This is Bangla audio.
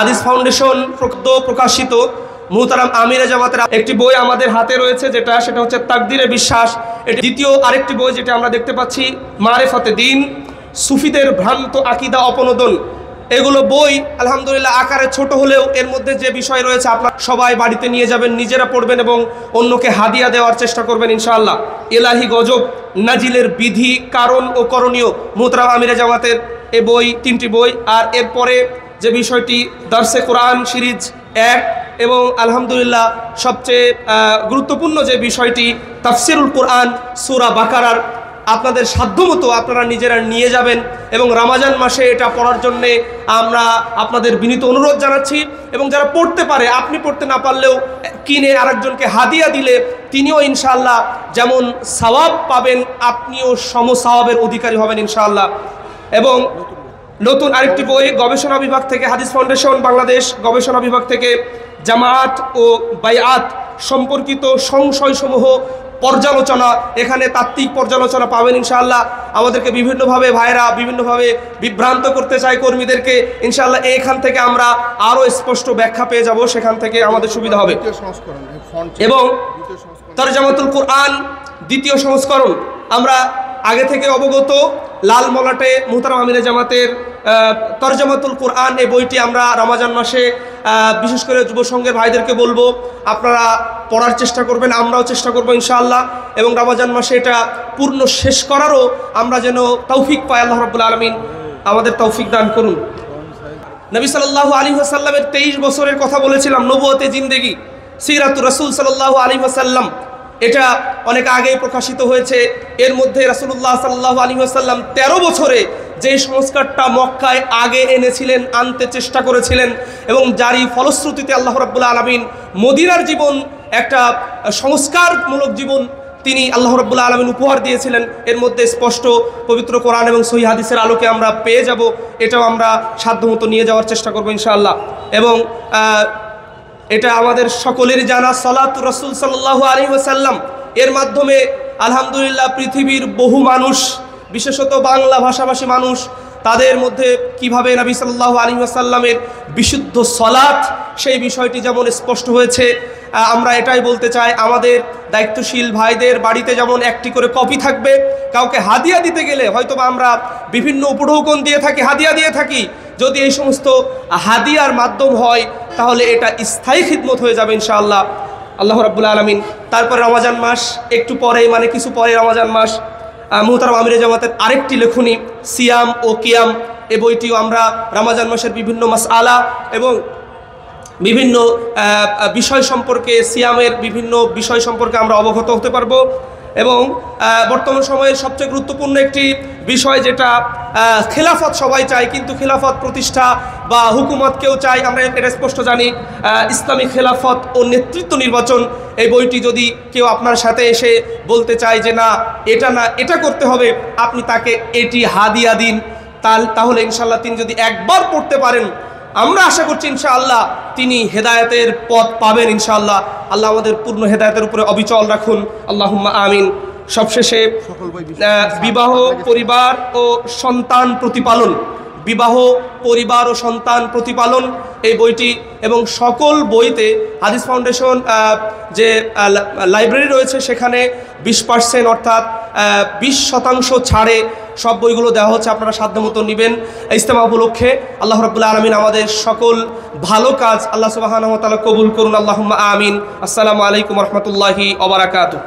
হাদিস ফাউন্ডেশন প্রকাশিত মুহতারাম আমিরে জামাতের একটি বই আমাদের হাতে রয়েছে, সেটা হচ্ছে তাকদিরে বিশ্বাস। এটি দ্বিতীয় আরেকটি বই যেটা আমরা দেখতে পাচ্ছি, মারেফতে দ্বীন, সুফিদের ভ্রান্ত আকীদা অপনোদন। এগুলো বই আলহামদুলিল্লাহ আকারে ছোট হলেও এর মধ্যে যে বিষয় রয়েছে আপনারা সবাই বাড়িতে নিয়ে যাবেন, নিজেরা পড়বেন এবং অন্যকে হাদিয়া দেওয়ার চেষ্টা করবেন ইনশাআল্লাহ। এলাহি গজব, নাজিলের বিধি, কারণ ও করণীয়, মুহতারাম আমিরে জামাতের এই বই, তিনটি বই। আর এরপরে যে বিষয়টি দারসে কোরআন সিরিজ 1 এবং আলহামদুলিল্লাহ সবচেয়ে গুরুত্বপূর্ণ যে বিষয়টি তাফসিরুল কোরআন সূরা বাকারার, আপনাদের সাধ্যমতো আপনারা নিজেরা নিয়ে যাবেন এবং রমজান মাসে এটা পড়ার জন্যে আমরা আপনাদের বিনীত অনুরোধ জানাচ্ছি। এবং যারা পড়তে পারে, আপনি পড়তে না পারলেও কিনে আরেকজনকে হাদিয়া দিলে তিনিও ইনশাআল্লাহ যেমন সওয়াব পাবেন, আপনিও সমসওয়াবের অধিকারী হবেন ইনশাআল্লাহ। এবং নতুন আরেকটি বই গবেষণা বিভাগ থেকে, হাদিস ফাউন্ডেশন বাংলাদেশ গবেষণা বিভাগ থেকে জামাআত ও বায়াত সম্পর্কিত সংশয়সমূহ পর্যালোচনা, এখানে তাত্ত্বিক পর্যালোচনা পাবেন ইনশাআল্লাহ। আমাদেরকে বিভিন্নভাবে ভাইরা বিভিন্নভাবে বিভ্রান্ত করতে চায় কর্মীদেরকে, ইনশাআল্লাহ এখান থেকে আমরা আরও স্পষ্ট ব্যাখ্যা পেয়ে যাব, সেখান থেকে আমাদের সুবিধা হবে। এবং তরজামাতুল কোরআন দ্বিতীয় সংস্করণ আমরা আগে থেকে অবগত, লাল মলাটে মুহতারাম আমিরে জামাতের তরজামাতুল কোরআন এই বইটি আমরা রমজান মাসে বিশেষ করে যুব সংঘের ভাইদেরকে বলবো আপনারা পড়ার চেষ্টা করবেন, আমরাও চেষ্টা করবো ইনশাআল্লাহ। এবং রমজান মাসে এটা পূর্ণ শেষ করারও আমরা যেন তৌফিক পাই, আল্লাহ রাব্বুল আলামিন আমাদের তৌফিক দান করুন। নবী সাল্লাল্লাহু আলাইহি ওয়াসাল্লামের 23 বছরের কথা বলেছিলাম, নবুয়তে জিন্দেগি, সিরাতুর রাসূল সাল্লাল্লাহু আলাইহি ওয়াসাল্লাম, এটা অনেক আগেই প্রকাশিত হয়েছে। এর মধ্যে রাসূলুল্লাহ সাল্লাল্লাহু আলাইহি ওয়াসাল্লাম 13 বছরে যে সংস্কারটা মক্কায় আগে এনেছিলেন, আনতে চেষ্টা করেছিলেন এবং যারই ফলশ্রুতিতে আল্লাহ রাব্বুল আলামিন মদিনার জীবন একটা সংস্কারমূলক জীবন তিনি আল্লাহ রাব্বুল আলামিন উপহার দিয়েছিলেন। এর মধ্যে স্পষ্ট পবিত্র কোরআন এবং সহিহ হাদিসের আলোকে আমরা পেয়ে যাব, এটাও আমরা সাধ্যমতো নিয়ে যাওয়ার চেষ্টা করব ইনশাআল্লাহ। এবং এটা আমাদের সকলেরই জানা সালাতু রাসূল সাল্লাল্লাহু আলাইহি ওয়াসাল্লাম, এর মাধ্যমে আলহামদুলিল্লাহ পৃথিবীর বহু মানুষ, বিশেষত বাংলা ভাষাভাষী মানুষ, তাদের মধ্যে কিভাবে নবী সাল্লাল্লাহু আলাইহি ওয়াসাল্লামের বিশুদ্ধ সালাত সেই বিষয়টি যেমন স্পষ্ট হয়েছে, আমরা এটাই বলতে চাই আমাদের দায়িত্বশীল ভাইদের বাড়িতে যেমন একটি করে কপি থাকবে। কাউকে হাদিয়া দিতে গেলে হয়তোবা আমরা বিভিন্ন উপঢৌকন দিয়ে থাকি, হাদিয়া দিয়ে থাকি, যদি এই সমস্ত হাদিয়ার মাধ্যম হয় তাহলে এটা স্থায়ী খিদমত হয়ে যাবে ইনশাআল্লাহ, আল্লাহ রাব্বুল আলামিন। তারপর রমজান মাস একটু পরে, মানে কিছু পরে রমজান মাস, মুহতারাম আমিরে জামাতের আরেকটি লেখনী সিয়াম ও কিয়াম, এই বইটিও আমরা রমজান মাসের বিভিন্ন মাসআলা এবং বিভিন্ন বিষয় সম্পর্কে, সিয়ামের বিভিন্ন বিষয় সম্পর্কে আমরা অবগত হতে পারবো। এবং বর্তমান সময়ের সবচেয়ে গুরুত্বপূর্ণ একটি বিষয় যেটা খেলাফত সবাই চায়, কিন্তু খেলাফত প্রতিষ্ঠা বা হুকুমত কেউ চায়, আমরা এটা স্পষ্ট জানি, ইসলামী খেলাফত ও নেতৃত্ব নির্বাচন, এই বইটি যদি কেউ আপনার সাথে এসে বলতে চায় যে না এটা করতে হবে, আপনি তাকে এটি হাদিয়া দিন, তাহলে ইনশাআল্লাহ তিনি যদি একবার পড়তে পারেন, আমরা আশা করছি ইনশাআল্লাহ তিনি হেদায়েতের পথ পাবেন ইনশাআল্লাহ। আল্লাহ আমাদের পূর্ণ হেদায়েতের উপরে অবিচল রাখুন, আল্লাহুম্মা আমিন। সবশেষে বিবাহ, পরিবার ও সন্তান প্রতিপালন, বিবাহ, পরিবার ও সন্তান প্রতিপালন এই বইটি এবং সকল বইতে হাদিস ফাউন্ডেশন যে লাইব্রেরি রয়েছে সেখানে 20% অর্থাৎ 20% ছাড়ে সব বইগুলো দেওয়া হচ্ছে, আপনারা সাধ্যমতো নেবেন ইজতেমা উপলক্ষে। আল্লাহ রাব্বুল আলামিন আমাদের সকল ভালো কাজ আল্লাহ সুবহানাহু ওয়া তাআলা কবুল করুন, আল্লাহুম্মা আমিন। আসসালামু আলাইকুম ওয়া রাহমাতুল্লাহি ওয়া বারাকাতুহু।